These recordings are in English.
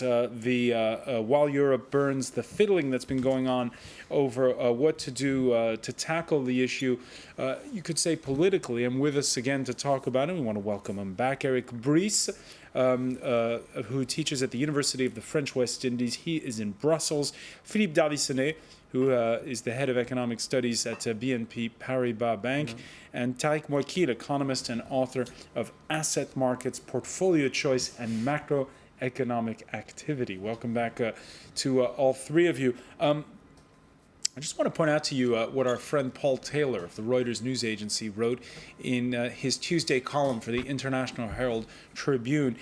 about while Europe burns, the fiddling that's been going on over what to do to tackle the issue, you could say politically. And with us again to talk about it, we want to welcome him back, Eric Brice, who teaches at the University of the French West Indies. He is in Brussels. Philippe Darvisonnet, who is the head of economic studies at BNP Paribas Bank, and Tariq Moakil, economist and author of Asset Markets, Portfolio Choice, and Macroeconomic Activity. Welcome back to all three of you. I just want to point out to you what our friend Paul Taylor of the Reuters news agency wrote in his Tuesday column for the International Herald Tribune.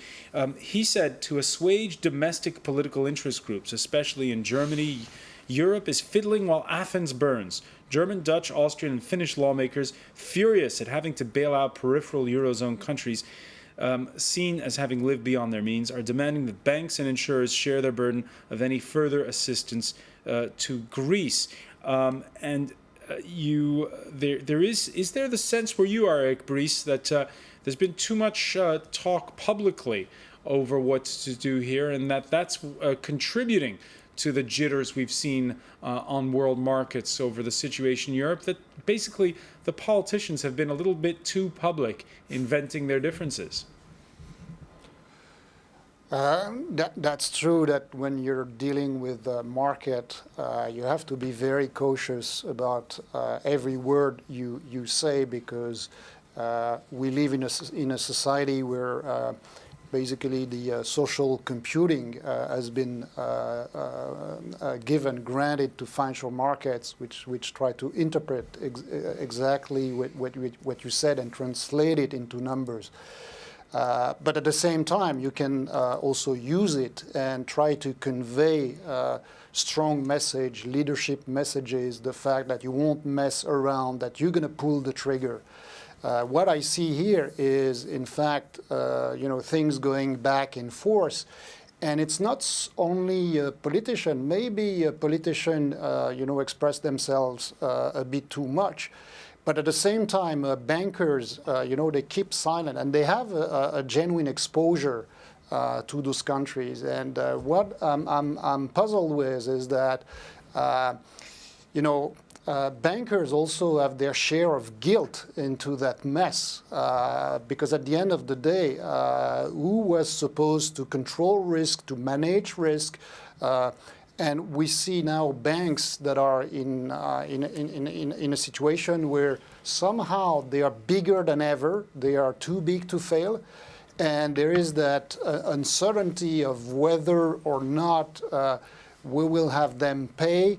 He said, to assuage domestic political interest groups, especially in Germany, Europe is fiddling while Athens burns. German, Dutch, Austrian, and Finnish lawmakers, furious at having to bail out peripheral Eurozone countries seen as having lived beyond their means, are demanding that banks and insurers share their burden of any further assistance to Greece. Is there the sense where you are, Eric Brice, that there's been too much talk publicly over what to do here, and that's contributing to the jitters we've seen on world markets over the situation in Europe, that basically the politicians have been a little bit too public in venting their differences? That's true that when you're dealing with the market, you have to be very cautious about every word you say, because we live in a society where basically the social computing has been granted to financial markets, which try to interpret exactly what you said and translate it into numbers. But at the same time, you can also use it and try to convey strong leadership messages, the fact that you won't mess around, that you're going to pull the trigger. What I see here is, in fact, things going back and forth. And it's not only a politician. Maybe a politician, express themselves a bit too much. But at the same time, bankers, they keep silent, and they have a genuine exposure to those countries. And what I'm puzzled with is that, bankers also have their share of guilt into that mess, because at the end of the day, who was supposed to control risk, to manage risk? And we see now banks that are in a situation where somehow they are bigger than ever. They are too big to fail. And there is that uncertainty of whether or not we will have them pay,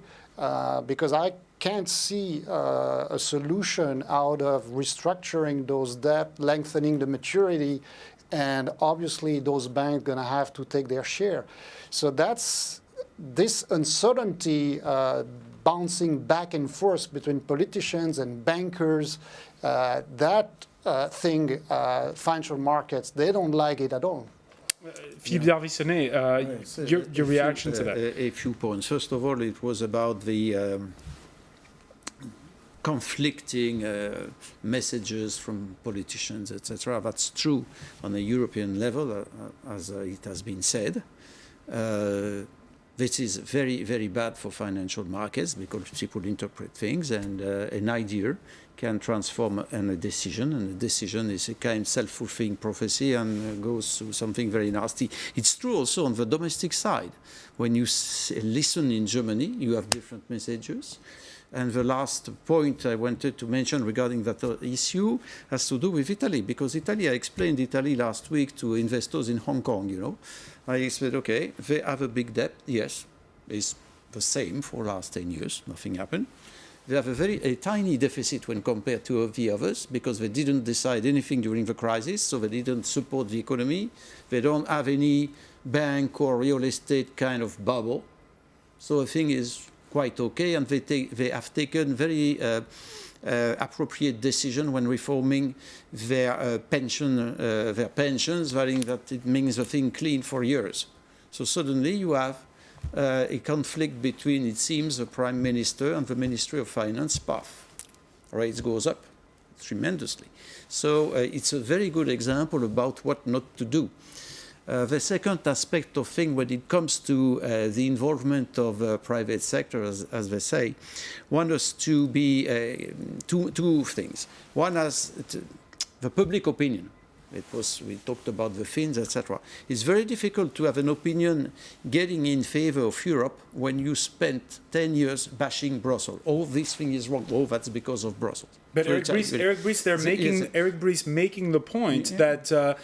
because I can't see a solution out of restructuring those debt, lengthening the maturity, and obviously those banks are going to have to take their share. So that's this uncertainty bouncing back and forth between politicians and bankers, financial markets, they don't like it at all. Philippe Darvisonnet, your reaction to that? A few points. First of all, it was about the conflicting messages from politicians, etc. That's true on a European level, as it has been said. This is very, very bad for financial markets, because people interpret things, and an idea can transform in a decision, and a decision is a kind of self-fulfilling prophecy and goes to something very nasty. It's true also on the domestic side. When you listen in Germany, you have different messages. And the last point I wanted to mention regarding that issue has to do with Italy, because I explained Italy last week to investors in Hong Kong, I said, okay, they have a big debt. Yes, it's the same for the last 10 years. Nothing happened. They have a tiny deficit when compared to the others, because they didn't decide anything during the crisis, so they didn't support the economy. They don't have any bank or real estate kind of bubble. So the thing is quite okay, and they have taken very appropriate decision when reforming their pensions, valuing that it means the thing clean for years. So suddenly you have a conflict between, it seems, the Prime Minister and the Ministry of Finance. Path. Rates goes up tremendously. So it's a very good example about what not to do. The second aspect of thing when it comes to the involvement of private sector, as they say, one is to be two things. One is the public opinion. We talked about the Finns, etc. It's very difficult to have an opinion getting in favor of Europe when you spent 10 years bashing Brussels. Oh, this thing is wrong. Oh, that's because of Brussels. But So Eric Brice, Eric Brice making the point that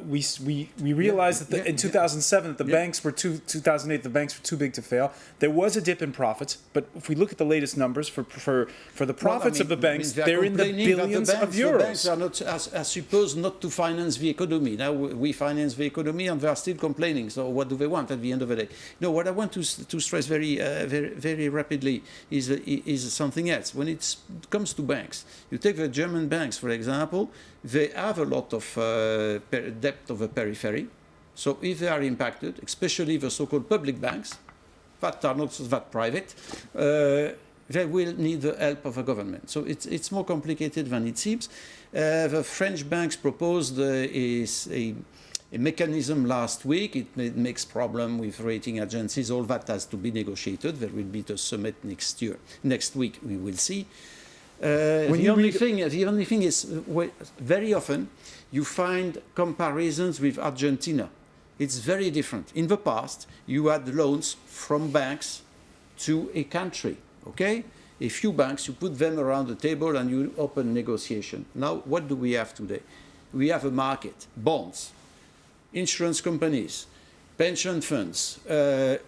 we realized that in 2007 that the banks were 2008 the banks were too big to fail. There was a dip in profits, but if we look at the latest numbers for the profits of the banks, they're in the billions of euros. The banks are not are supposed not to finance the economy. Now we finance the economy, and they are still complaining. So what do they want at the end of the day? No, what I want to stress very rapidly is something else. When it comes to banks, you take the German banks, for example, they have a lot of debt of the periphery. So if they are impacted, especially the so-called public banks, that are not that private, they will need the help of the government. So it's more complicated than it seems. The French banks proposed a mechanism last week. It makes problem with rating agencies. All that has to be negotiated. There will be the summit next week. We will see. The only thing is, very often you find comparisons with Argentina. It's very different. In the past, you had loans from banks to a country. Okay, a few banks, you put them around the table and you open negotiation. Now, what do we have today? We have a market, bonds, insurance companies, pension funds,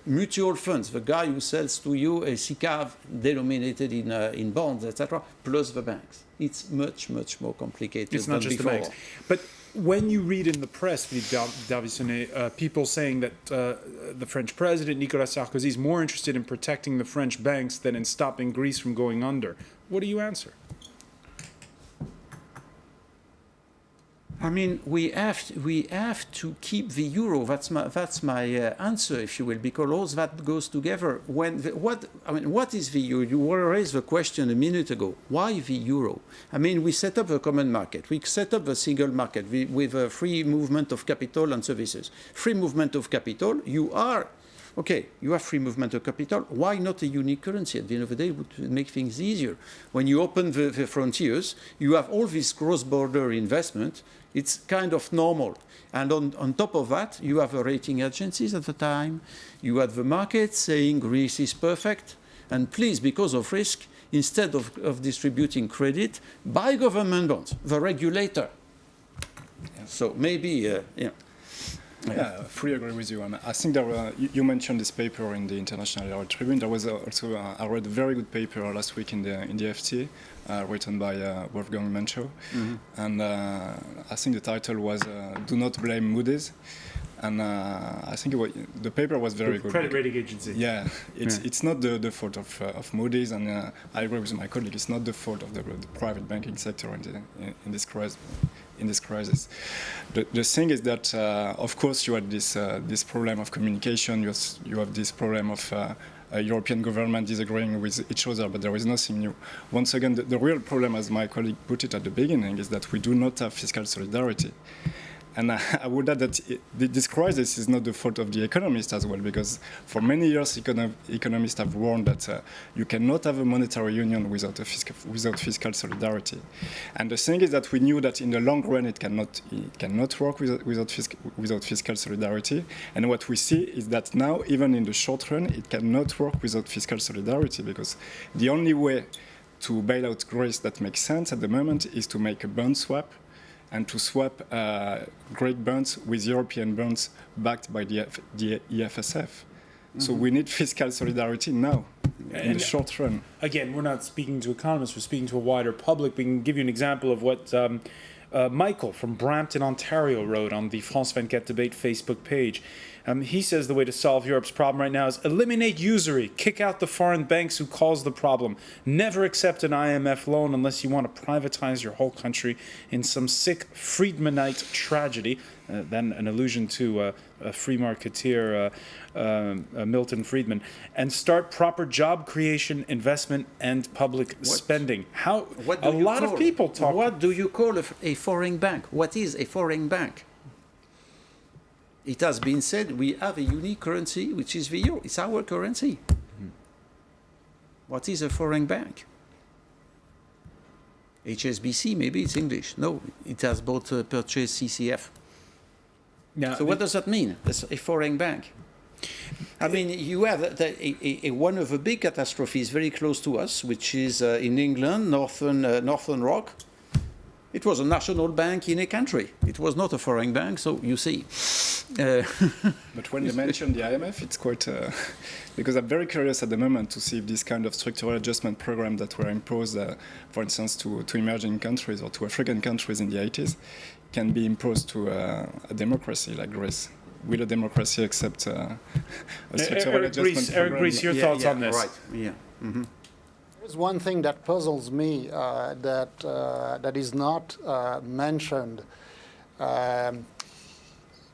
mutual funds, the guy who sells to you a SICAV denominated in bonds, etc., plus the banks. It's much, much more complicated it's not than just before. the banks. But when you read in the press, Philippe Darvissonnet, people saying that the French president, Nicolas Sarkozy, is more interested in protecting the French banks than in stopping Greece from going under, what do you answer? I mean, we have to keep the euro. That's my answer, if you will, because all that goes together. What is the euro? You raised the question a minute ago. Why the euro? I mean, we set up a common market. We set up a single market with a free movement of capital and services. Free movement of capital. You have free movement of capital. Why not a unique currency? At the end of the day, it would make things easier. When you open the frontiers, you have all this cross-border investment. It's kind of normal. And on top of that, you have the rating agencies at the time. You have the market saying Greece is perfect. And please, because of risk, instead of distributing credit, buy government bonds, the regulator. Yeah. So maybe, Yeah, I fully agree with you. And I think that you mentioned this paper in the International Herald Tribune. There was also I read a very good paper last week in the FT, written by Wolfgang Menschau, and I think the title was "Do Not Blame Moody's." And I think the paper was very good. Credit rating agency. Yeah, it's not the fault of Moody's, and I agree with my colleague. It's not the fault of the private banking sector in this crisis. The thing is that, of course, you had this problem of communication. You have this problem of a European government disagreeing with each other, but there is nothing new. Once again, the real problem, as my colleague put it at the beginning, is that we do not have fiscal solidarity. And I would add that this crisis is not the fault of the economists as well, because for many years economists have warned that you cannot have a monetary union without fiscal solidarity. And the thing is that we knew that in the long run it cannot work without fiscal solidarity. And what we see is that now, even in the short run, it cannot work without fiscal solidarity, because the only way to bail out Greece that makes sense at the moment is to make a bond swap, and to swap Greek bonds with European bonds backed by the EFSF. So we need fiscal solidarity now, in the short run. Again, we're not speaking to economists, we're speaking to a wider public. We can give you an example of what Michael from Brampton, Ontario wrote on the France 24 Debate Facebook page. He says the way to solve Europe's problem right now is eliminate usury, kick out the foreign banks who caused the problem, never accept an IMF loan unless you want to privatize your whole country in some sick Friedmanite tragedy. Then an allusion to a free marketeer, Milton Friedman, and start proper job creation, investment, and public spending. A lot of people talk. What do you call a foreign bank? What is a foreign bank? It has been said we have a unique currency, which is the euro. It's our currency. What is a foreign bank? HSBC, maybe it's English. No, it has both purchased CCF. Now, So what does that mean? That's a foreign bank. I mean, you have one of the big catastrophes very close to us, which is in England, Northern Rock. It was a national bank in a country. It was not a foreign bank, so you see. But when you mention the IMF, it's quite because I'm very curious at the moment to see if this kind of structural adjustment program that were imposed, for instance, to emerging countries or to African countries in the 80s, can be imposed to a democracy like Greece. Will a democracy accept a structural adjustment program? Eric Greece, your thoughts on this? Right. Yeah. Mm-hmm. There's one thing that puzzles me that is not mentioned.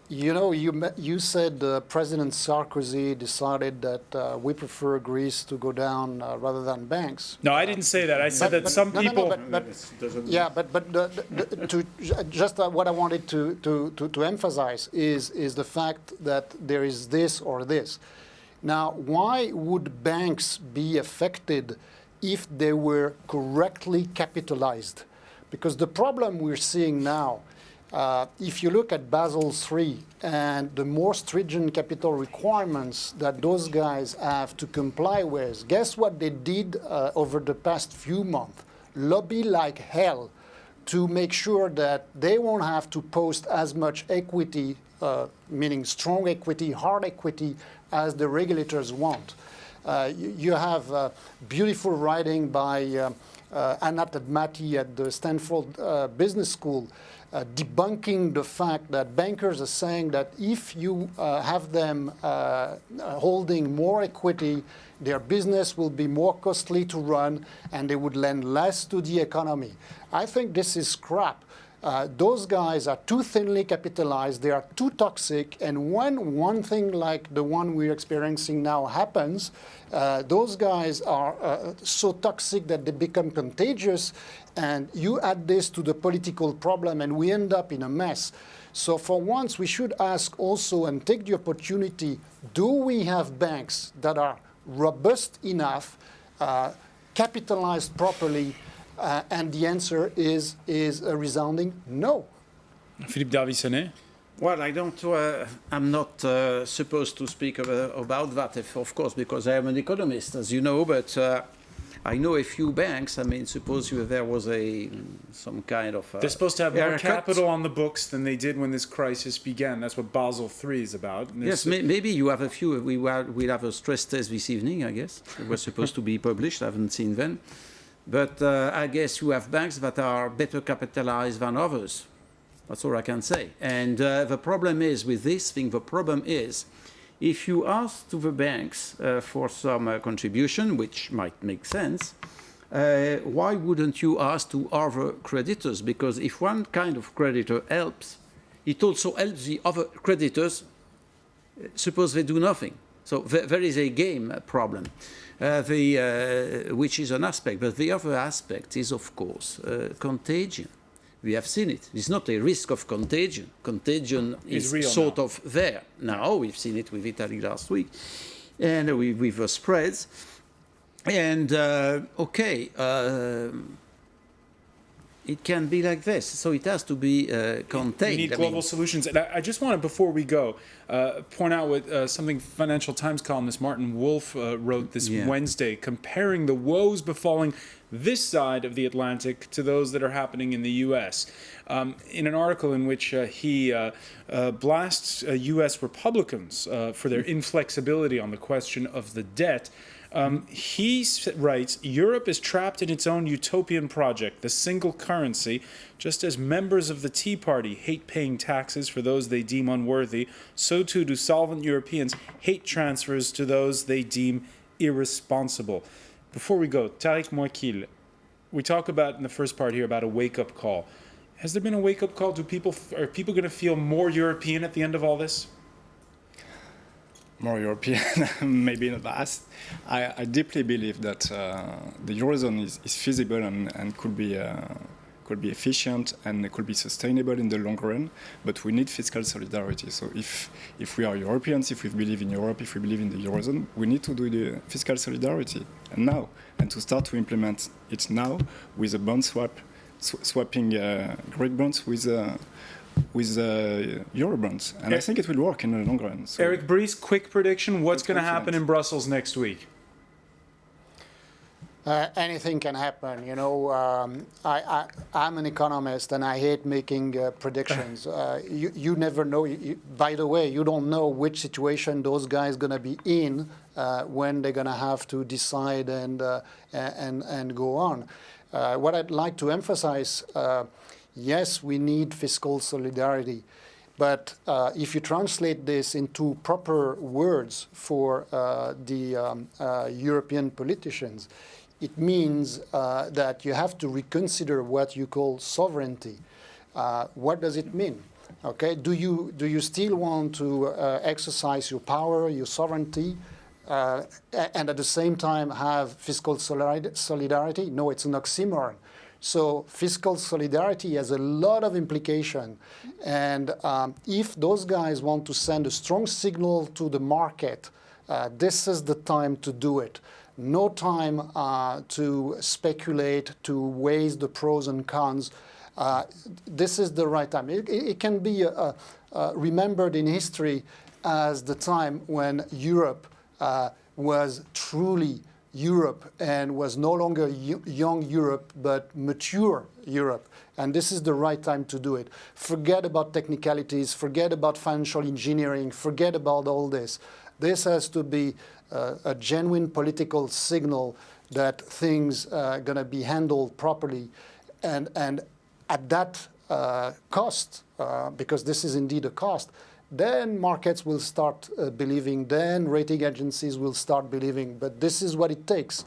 You said President Sarkozy decided that we prefer Greece to go down rather than banks. No, I didn't say that. I said that some people. Just what I wanted to emphasize is the fact that there is this or this. Now, why would banks be affected if they were correctly capitalized? Because the problem we're seeing now, if you look at Basel III and the more stringent capital requirements that those guys have to comply with, guess what they did over the past few months? Lobby like hell to make sure that they won't have to post as much equity, meaning strong equity, hard equity, as the regulators want. You have beautiful writing by Anat Admati at the Stanford Business School debunking the fact that bankers are saying that if you have them holding more equity, their business will be more costly to run and they would lend less to the economy. I think this is crap. Those guys are too thinly capitalized, they are too toxic, and when one thing like the one we're experiencing now happens, those guys are so toxic that they become contagious, and you add this to the political problem and we end up in a mess. So for once, we should ask also and take the opportunity, do we have banks that are robust enough, capitalized properly, and the answer is a resounding no. Philippe Darvissonnet? Well, I'm not supposed to speak about that, of course, because I am an economist, as you know, but I know a few banks. I mean, suppose there was some kind of... They're supposed to have more haircut. capital on the books than they did when this crisis began. That's what Basel III is about. And Yes, maybe you have a few. We'll have a stress test this evening, I guess. It was supposed to be published. I haven't seen them. But I guess you have banks that are better capitalized than others. That's all I can say. And the problem is with this thing, if you ask to the banks for some contribution, which might make sense, why wouldn't you ask to other creditors? Because if one kind of creditor helps, it also helps the other creditors. Suppose they do nothing. So there is a game problem. Which is an aspect, but the other aspect is, of course, contagion. We have seen it. It's not a risk of contagion. Contagion is sort of there. Now, we've seen it with Italy last week, and with the spreads. And, it can be like this. So it has to be contained. We need global solutions. And I just want to, before we go, point out what something Financial Times columnist Martin Wolf wrote this Wednesday, comparing the woes befalling this side of the Atlantic to those that are happening in the U.S. In an article in which he blasts U.S. Republicans for their inflexibility on the question of the debt. He writes, Europe is trapped in its own utopian project, the single currency, just as members of the Tea Party hate paying taxes for those they deem unworthy, so too do solvent Europeans hate transfers to those they deem irresponsible. Before we go, Tariq Mouakil, we talk about in the first part here about a wake-up call. Has there been a wake-up call? Are people going to feel more European at the end of all this? More European, maybe not last. I deeply believe that the Eurozone is feasible and could could be efficient, and it could be sustainable in the long run. But we need fiscal solidarity. So if we are Europeans, if we believe in Europe, if we believe in the Eurozone, we need to do the fiscal solidarity and now, and to start to implement it now with a bond swapping Greek bonds with Euro bonds. And I think it will work in the long run. So Eric Brice, quick prediction. What's going to happen confident. in Brussels next week? Anything can happen. You know, I'm an economist and I hate making predictions. You never know. By the way, you don't know which situation those guys going to be in when they're going to have to decide and go on. What I'd like to emphasize, yes, we need fiscal solidarity. But if you translate this into proper words for the European politicians, it means that you have to reconsider what you call sovereignty. What does it mean? Okay, do you still want to exercise your power, your sovereignty, and at the same time have fiscal solidarity? No, it's an oxymoron. So fiscal solidarity has a lot of implication, and if those guys want to send a strong signal to the market, this is the time to do it. No time to speculate, to weigh the pros and cons. This is the right time. It can be remembered in history as the time when Europe was truly Europe and was no longer young Europe, but mature Europe. And this is the right time to do it. Forget about technicalities, forget about financial engineering, forget about all this. This has to be a genuine political signal that things are going to be handled properly. And at that cost, because this is indeed a cost, then markets will start believing, then rating agencies will start believing. But this is what it takes.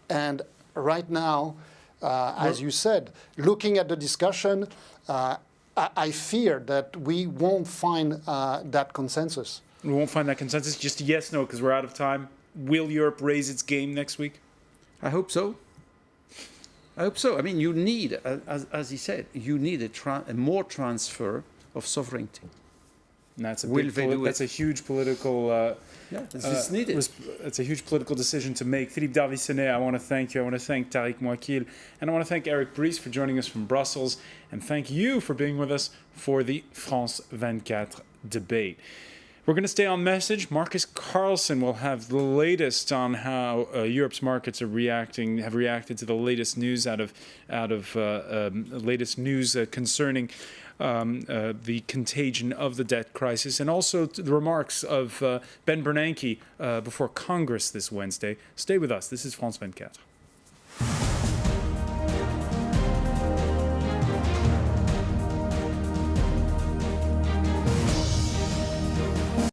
And right now, as you said, looking at the discussion, I fear that we won't find that consensus. We won't find that consensus. Just a yes, no, because we're out of time. Will Europe raise its game next week? I hope so. I hope so. I mean, you need, as he said, you need a more transfer of sovereignty. And that's a Will big they do that's it? a huge political. It's needed. It's a huge political decision to make. Philippe Darvissenet, I want to thank you. I want to thank Tariq Mouakil. And I want to thank Eric Brice for joining us from Brussels. And thank you for being with us for the France 24 debate. We're going to stay on message. Marcus Carlson will have the latest on how Europe's markets have reacted to the latest news latest news concerning the contagion of the debt crisis, and also the remarks of Ben Bernanke before Congress this Wednesday. Stay with us. This is France 24.